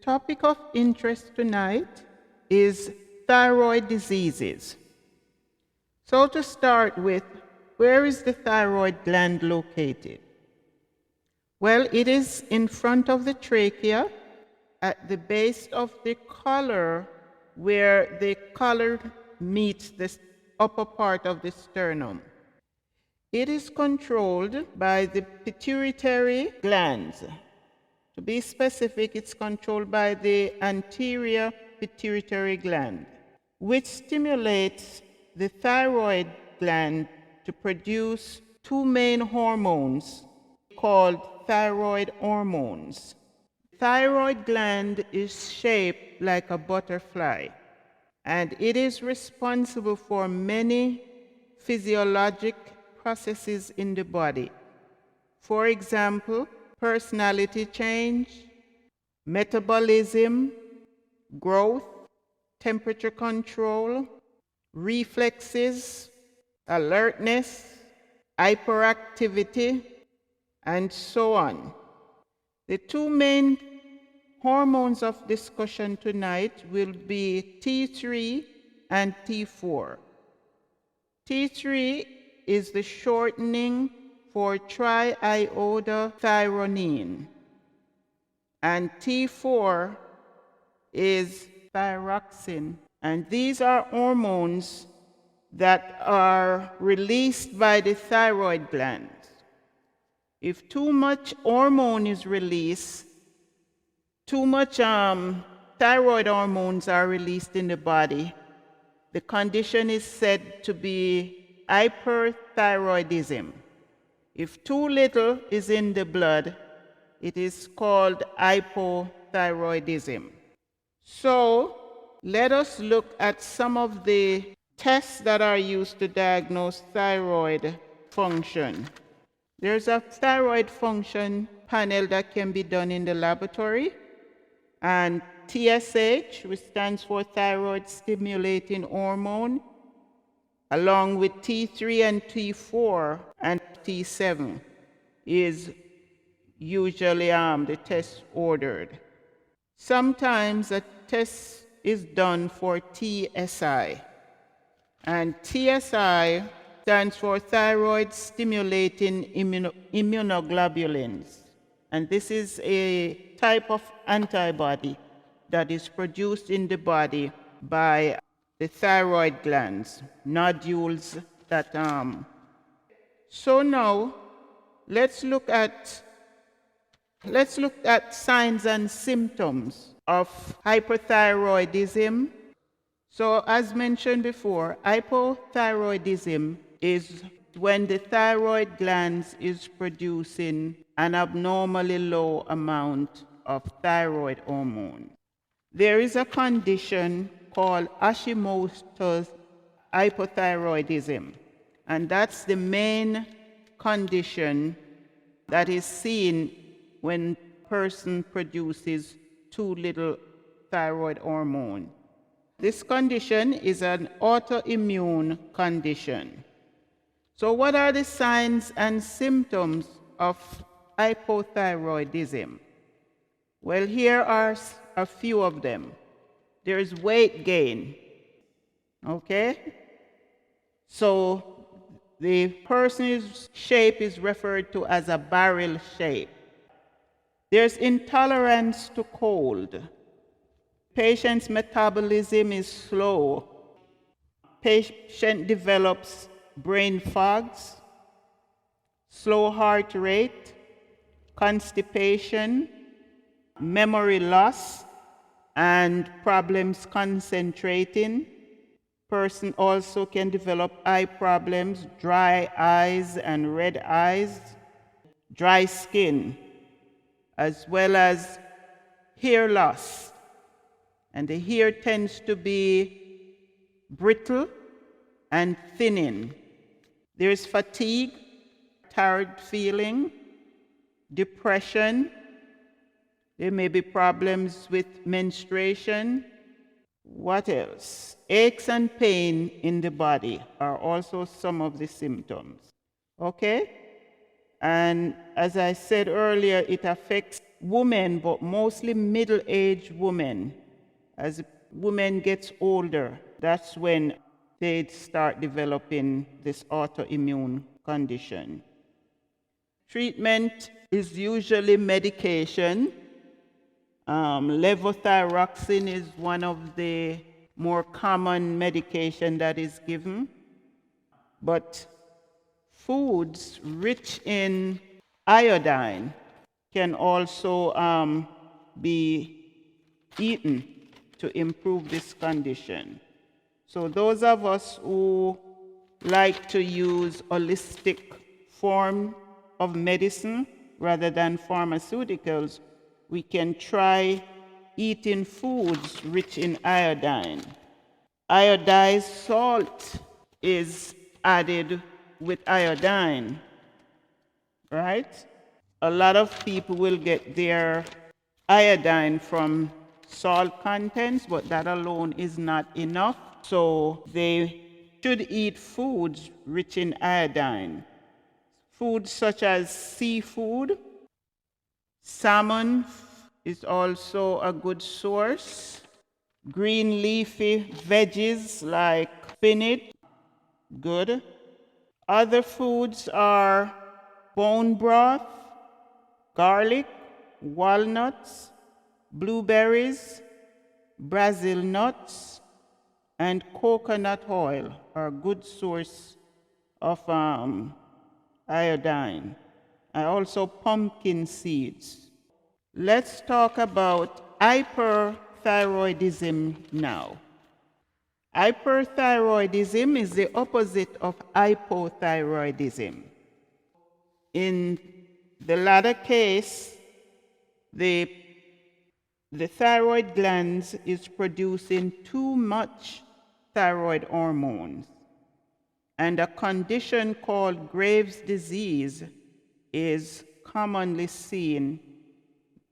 topic of interest tonight is thyroid diseases. So to start with, where is the thyroid gland located? Well, it is in front of the trachea at the base of the collar where the collar meets the upper part of the sternum. It is controlled by the pituitary glands. To be specific, it's controlled by the anterior pituitary gland, which stimulates the thyroid gland to produce two main hormones called thyroid hormones. The thyroid gland is shaped like a butterfly, and it is responsible for many physiologic processes in the body. For example, personality change, metabolism, growth, temperature control, reflexes, alertness, hyperactivity, and so on. The two main hormones of discussion tonight will be T3 and T4. T3 is the shortening for triiodothyronine, and T4 is thyroxine. And these are hormones that are released by the thyroid gland. If too much hormone is released, too much thyroid hormones are released in the body, the condition is said to be hyperthyroidism. If too little is in the blood, it is called hypothyroidism. So let us look at some of the tests that are used to diagnose thyroid function. There's a thyroid function panel that can be done in the laboratory, and TSH, which stands for thyroid stimulating hormone, along with T3 and T4 and T7 is usually the test ordered. Sometimes a test is done for TSI, and TSI stands for thyroid stimulating immunoglobulins, and this is a type of antibody that is produced in the body by the thyroid glands, nodules that So now let's look at signs and symptoms of hyperthyroidism. So as mentioned before, hypothyroidism is when the thyroid glands is producing an abnormally low amount of thyroid hormone. There is a condition called Hashimoto's hypothyroidism, and that's the main condition that is seen when a person produces too little thyroid hormone. This condition is an autoimmune condition. So what are the signs and symptoms of hypothyroidism? Well, here are a few of them. There is weight gain, okay? So the person's shape is referred to as a barrel shape. There's intolerance to cold. Patient's metabolism is slow. Patient develops brain fogs, slow heart rate, constipation, memory loss, and problems concentrating. Person also can develop eye problems, dry eyes and red eyes, dry skin, as well as hair loss. And the hair tends to be brittle and thinning. There's fatigue, tired feeling, depression. There may be problems with menstruation. What else? Aches and pain in the body are also some of the symptoms. Okay? And as I said earlier, it affects women, but mostly middle-aged women. As women get older, that's when they start developing this autoimmune condition. Treatment is usually medication. Levothyroxine is one of the more common medication that is given. But foods rich in iodine can also be eaten to improve this condition. So those of us who like to use holistic form of medicine rather than pharmaceuticals, we can try eating foods rich in iodine. Iodized salt is added with iodine, right? A lot of people will get their iodine from salt contents, but that alone is not enough. So they should eat foods rich in iodine. Foods such as seafood, salmon is also a good source. Green leafy veggies like spinach, good. Other foods are bone broth, garlic, walnuts, blueberries, Brazil nuts, and coconut oil are a good source of iodine. And also pumpkin seeds. Let's talk about hyperthyroidism now. Hyperthyroidism is the opposite of hypothyroidism. In the latter case, the thyroid glands is producing too much thyroid hormones, and a condition called Graves' disease is commonly seen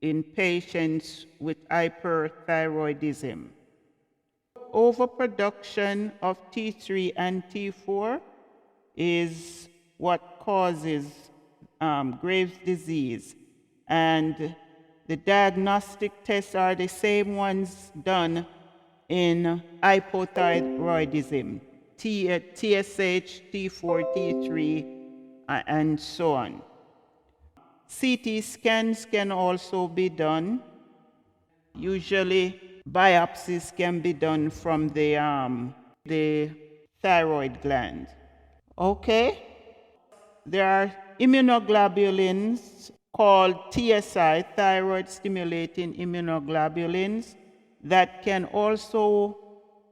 in patients with hyperthyroidism. Overproduction of T3 and T4 is what causes Graves' disease, and the diagnostic tests are the same ones done in hypothyroidism, TSH, T4, T3, and so on. CT scans can also be done. Usually biopsies can be done from the thyroid gland. Okay? There are immunoglobulins called TSI, thyroid stimulating immunoglobulins, that can also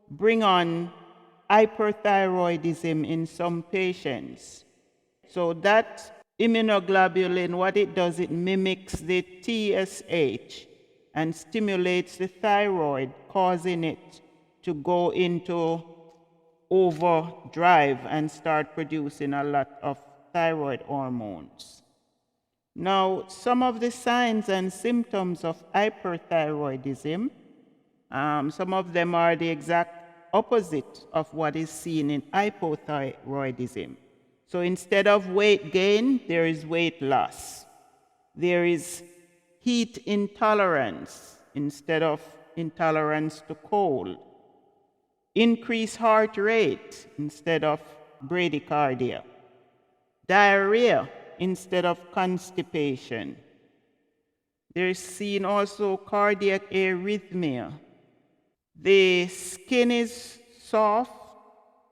bring on hyperthyroidism in some patients. So that immunoglobulin, what it does, it mimics the TSH and stimulates the thyroid, causing it to go into overdrive and start producing a lot of thyroid hormones. Now, some of the signs and symptoms of hyperthyroidism, some of them are the exact opposite of what is seen in hypothyroidism. So instead of weight gain, there is weight loss. There is heat intolerance instead of intolerance to cold. Increased heart rate instead of bradycardia. Diarrhea instead of constipation. There is seen also cardiac arrhythmia. The skin is soft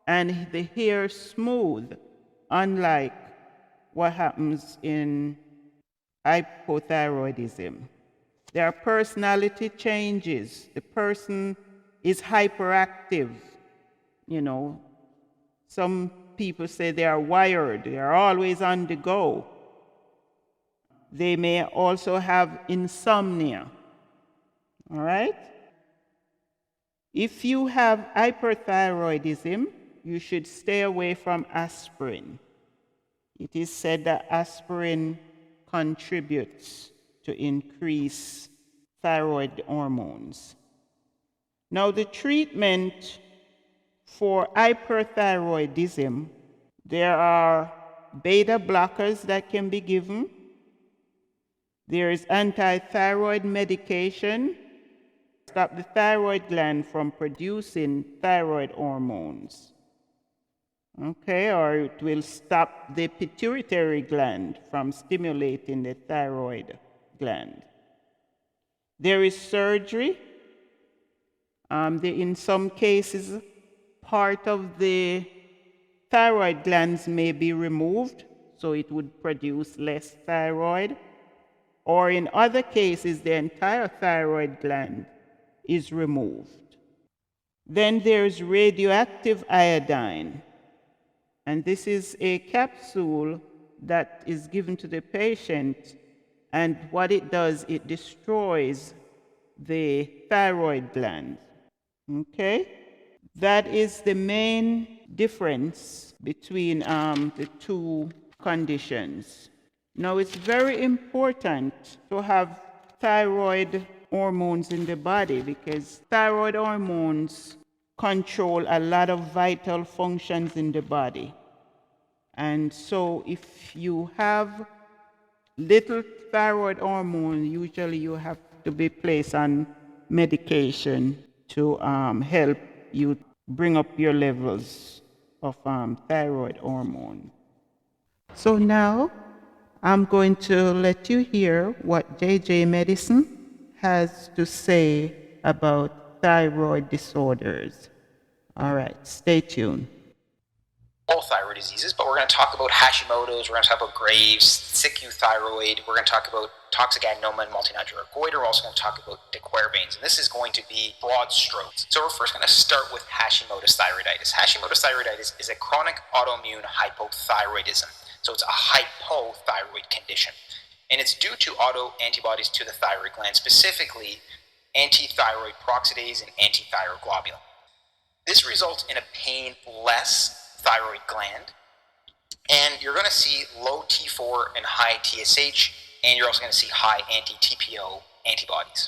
and the hair smooth, unlike what happens in hypothyroidism. There are personality changes. The person is hyperactive. You know, some people say they are wired, they are always on the go. They may also have insomnia. All right? If you have hyperthyroidism, you should stay away from aspirin. It is said that aspirin contributes to increase thyroid hormones. Now, the treatment for hyperthyroidism, there are beta blockers that can be given. There is anti-thyroid medication, stop the thyroid gland from producing thyroid hormones. Okay, or it will stop the pituitary gland from stimulating the thyroid gland. There is surgery. In some cases, part of the thyroid glands may be removed, so it would produce less thyroid. Or in other cases, the entire thyroid gland is removed. Then there's radioactive iodine. And this is a capsule that is given to the patient, and what it does, it destroys the thyroid gland. Okay? That is the main difference between the two conditions. Now, it's very important to have thyroid hormones in the body because thyroid hormones control a lot of vital functions in the body. And so if you have little thyroid hormone, usually you have to be placed on medication to help you bring up your levels of thyroid hormone. So now I'm going to let you hear what JJ Medicine has to say about thyroid disorders. All right, stay tuned. All thyroid diseases, but we're going to talk about Hashimoto's, we're going to talk about Graves, Subacute Thyroid, we're going to talk about toxic adenoma and multinodular goiter, we're also going to talk about de Quervain's, and this is going to be broad strokes. So we're first going to start with Hashimoto's thyroiditis. Hashimoto's thyroiditis is a chronic autoimmune hypothyroidism. So it's a hypothyroid condition. And it's due to autoantibodies to the thyroid gland, specifically anti-thyroid peroxidase and anti-thyroglobulin. This results in a painless thyroid gland, and you're going to see low T4 and high TSH, and you're also going to see high anti-TPO antibodies.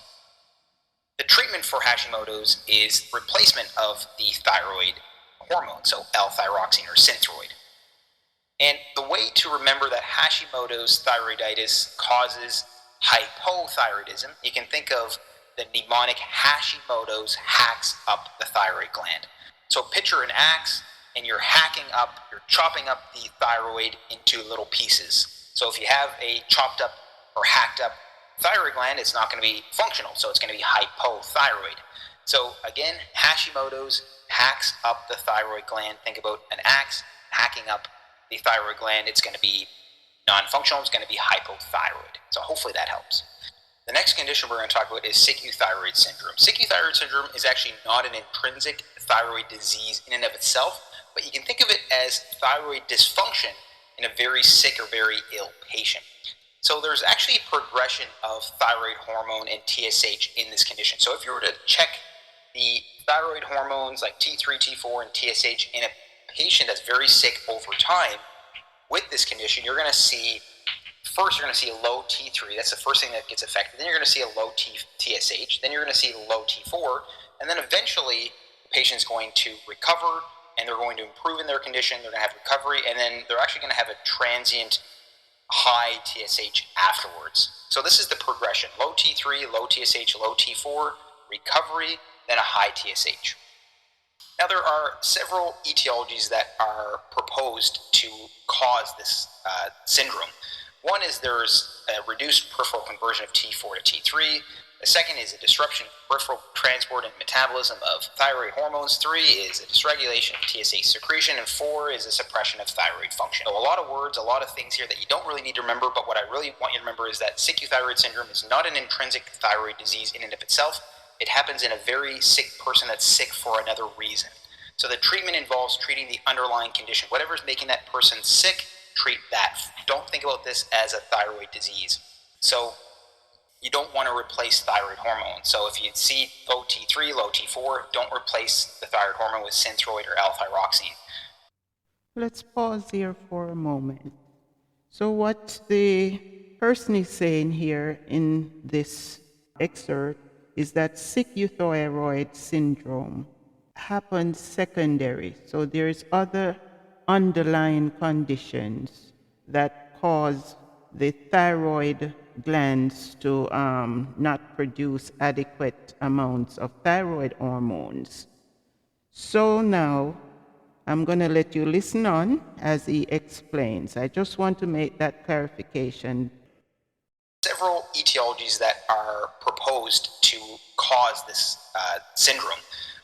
The treatment for Hashimoto's is replacement of the thyroid hormone, so L-thyroxine or Synthroid. And the way to remember that Hashimoto's thyroiditis causes hypothyroidism, you can think of the mnemonic Hashimoto's hacks up the thyroid gland. So picture an axe, and you're chopping up the thyroid into little pieces. So if you have a chopped up or hacked up thyroid gland, it's not going to be functional, so it's going to be hypothyroid. So again, Hashimoto's hacks up the thyroid gland. Think about an axe hacking up the thyroid gland. It's going to be non-functional, it's going to be hypothyroid. So hopefully that helps. The next condition we're going to talk about is Subacute Thyroid Syndrome. Subacute Thyroid Syndrome is actually not an intrinsic thyroid disease in and of itself, but you can think of it as thyroid dysfunction in a very sick or very ill patient. So there's actually a progression of thyroid hormone and TSH in this condition. So if you were to check the thyroid hormones like T3, T4, and TSH in a patient that's very sick over time with this condition, you're going to see first, you're going to see a low T3. That's the first thing that gets affected. Then you're going to see a low TSH. Then you're going to see low T4. And then eventually, the patient's going to recover, and they're going to improve in their condition. They're going to have recovery, and then they're actually going to have a transient high TSH afterwards. So this is the progression. Low T3, low TSH, low T4, recovery, then a high TSH. Now, there are several etiologies that are proposed to cause this syndrome. One is there's a reduced peripheral conversion of T4 to T3. The second is a disruption of peripheral transport and metabolism of thyroid hormones. 3 is a dysregulation of TSH secretion. And 4 is a suppression of thyroid function. So a lot of words, a lot of things here that you don't really need to remember, but what I really want you to remember is that Subacute Thyroid Syndrome is not an intrinsic thyroid disease in and of itself. It happens in a very sick person that's sick for another reason. So the treatment involves treating the underlying condition. Whatever's making that person sick, treat that. Don't think about this as a thyroid disease. So you don't want to replace thyroid hormone. So if you see low T3, low T4, don't replace the thyroid hormone with Synthroid or L-thyroxine. Let's pause here for a moment. So what the person is saying here in this excerpt is that Subacute Thyroid Syndrome happens secondary. So there's other underlying conditions that cause the thyroid glands to not produce adequate amounts of thyroid hormones. So now I'm going to let you listen on as he explains. I just want to make that clarification. Several etiologies that are proposed to cause this syndrome.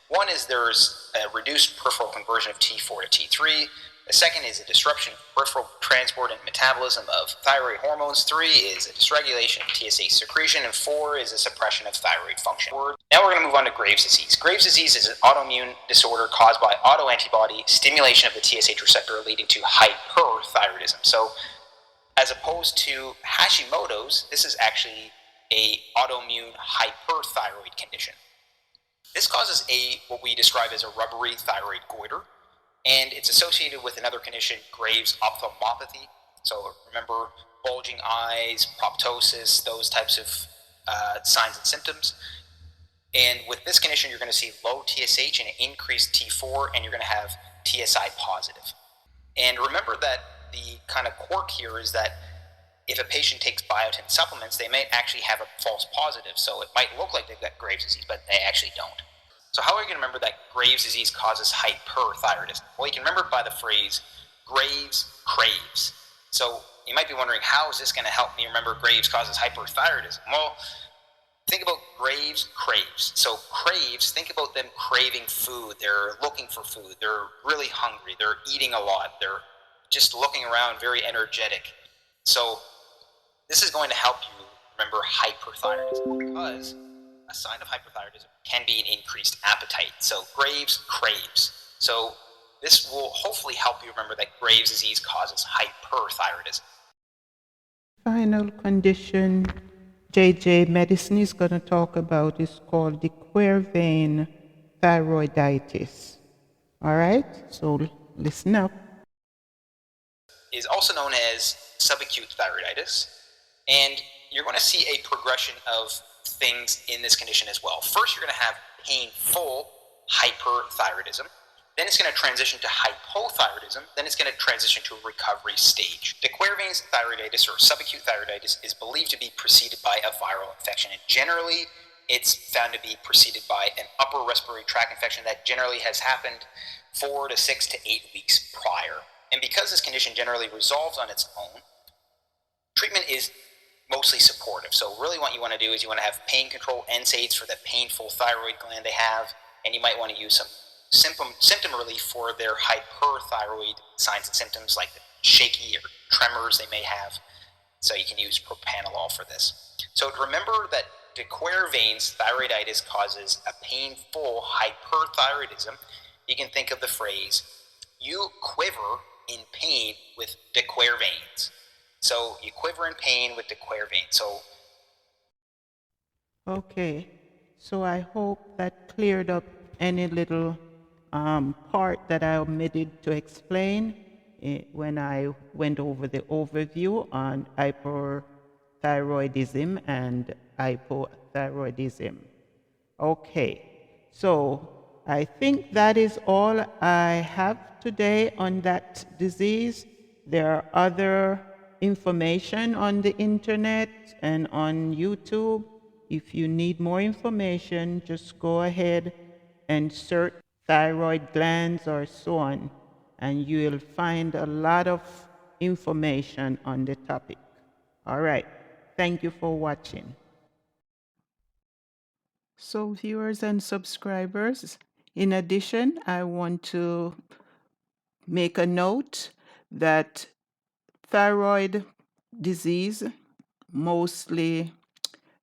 One is there's a reduced peripheral conversion of T4 to T3. The second is a disruption of peripheral transport and metabolism of thyroid hormones. 3 is a dysregulation of TSH secretion. And 4 is a suppression of thyroid function. Now we're going to move on to Graves' disease. Graves' disease is an autoimmune disorder caused by autoantibody stimulation of the TSH receptor leading to hyperthyroidism. So as opposed to Hashimoto's, this is actually a autoimmune hyperthyroid condition. This causes what we describe as a rubbery thyroid goiter, and it's associated with another condition, Graves' ophthalmopathy. So remember, bulging eyes, proptosis, those types of signs and symptoms. And with this condition, you're going to see low TSH and increased T4, and you're going to have TSI positive. And remember that the kind of quirk here is that if a patient takes biotin supplements, they may actually have a false positive. So it might look like they've got Graves' disease, but they actually don't. So how are you going to remember that Graves' disease causes hyperthyroidism? Well, you can remember by the phrase, Graves craves. So you might be wondering, how is this going to help me remember Graves causes hyperthyroidism? Well, think about Graves craves. So craves, think about them craving food. They're looking for food. They're really hungry. They're eating a lot. They're just looking around, very energetic. So this is going to help you remember hyperthyroidism, because a sign of hyperthyroidism can be an increased appetite. So Graves craves. So this will hopefully help you remember that Graves' disease causes hyperthyroidism. Final condition JJ Medicine is going to talk about is called the Quervain thyroiditis. All right, so listen up. Is also known as subacute thyroiditis, and you're going to see a progression of things in this condition as well. First, you're going to have painful hyperthyroidism. Then it's going to transition to hypothyroidism. Then it's going to transition to a recovery stage. De Quervain's thyroiditis, or subacute thyroiditis, is believed to be preceded by a viral infection. And generally, it's found to be preceded by an upper respiratory tract infection that generally has happened 4 to 6 to 8 weeks prior. And because this condition generally resolves on its own, treatment is mostly supportive. So really what you want to do is you want to have pain control NSAIDs for the painful thyroid gland they have, and you might want to use some symptom relief for their hyperthyroid signs and symptoms like the shaky or tremors they may have. So you can use propranolol for this. So remember that de Quervain's thyroiditis causes a painful hyperthyroidism. You can think of the phrase, you quiver in pain with de Quervain's. So you quiver in pain with de Quervain. So okay, so I hope that cleared up any little part that I omitted to explain when I went over the overview on hyperthyroidism and hypothyroidism. Okay, so I think that is all I have today on that disease. There are other information on the internet and on YouTube. If you need more information, just go ahead and search thyroid glands or so on, and you will find a lot of information on the topic. All right, thank you for watching. So viewers and subscribers, in addition, I want to make a note that thyroid disease mostly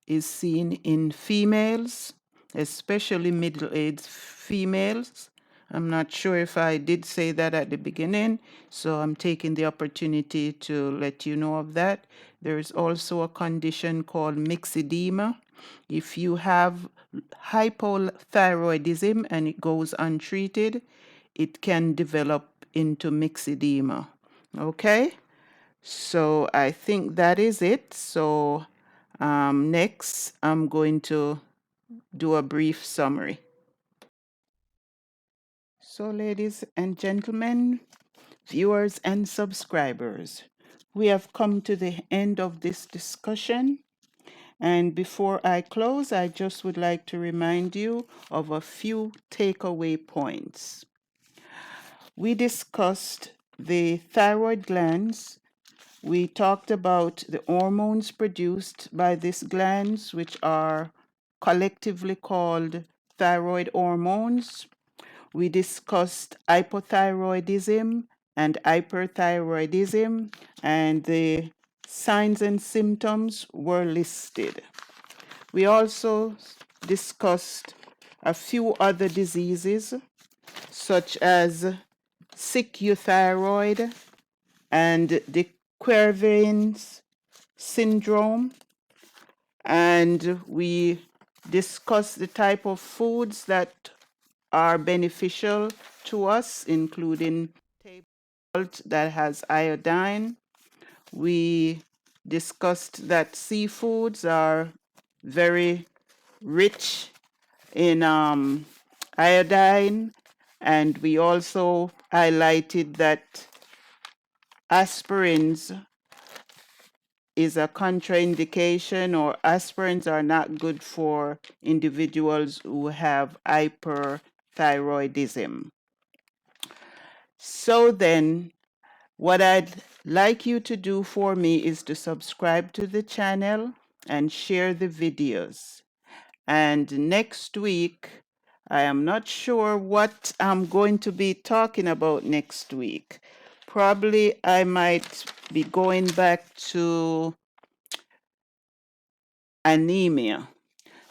is seen in females, especially middle-aged females. I'm not sure if I did say that at the beginning, so I'm taking the opportunity to let you know of that. There is also a condition called myxedema. If you have hypothyroidism and it goes untreated, it can develop into myxedema. Okay? So I think that is it. So next, I'm going to do a brief summary. So ladies and gentlemen, viewers and subscribers, we have come to the end of this discussion And before I close, I just would like to remind you of a few takeaway points. We discussed the thyroid glands. We talked about the hormones produced by these glands, which are collectively called thyroid hormones. We discussed hypothyroidism and hyperthyroidism, and the signs and symptoms were listed. We also discussed a few other diseases, such as Subacute Thyroid and the Quervain's syndrome, and we discussed the type of foods that are beneficial to us, including table salt that has iodine. We discussed that seafoods are very rich in iodine, and we also highlighted that aspirins is a contraindication, or aspirins are not good for individuals who have hyperthyroidism. So then, what I'd like you to do for me is to subscribe to the channel and share the videos. And next week, I am not sure what I'm going to be talking about next week. Probably I might be going back to anemia,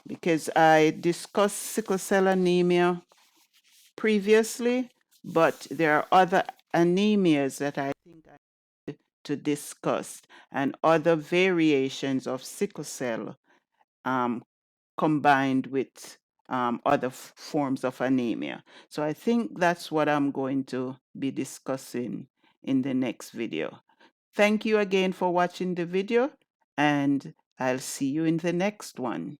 because I discussed sickle cell anemia previously, but there are other anemias that I think I need to discuss, and other variations of sickle cell combined with other forms of anemia. So I think that's what I'm going to be discussing in the next video. Thank you again for watching the video, and I'll see you in the next one.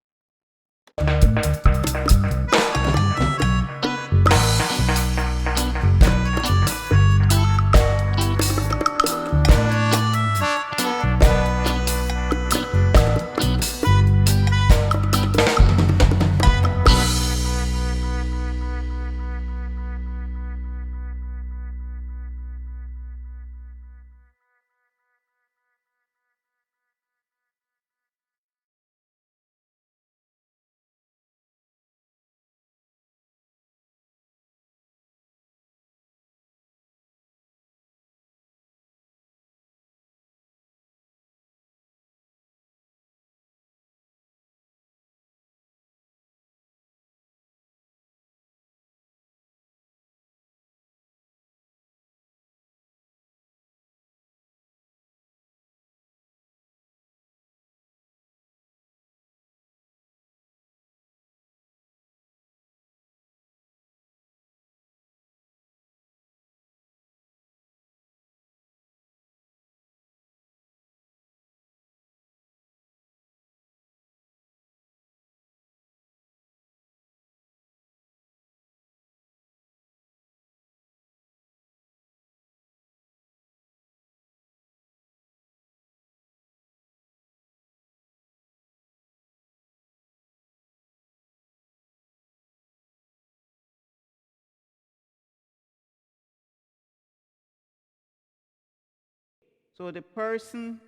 So the person,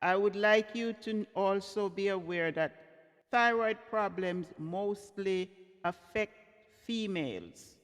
I would like you to also be aware that thyroid problems mostly affect females.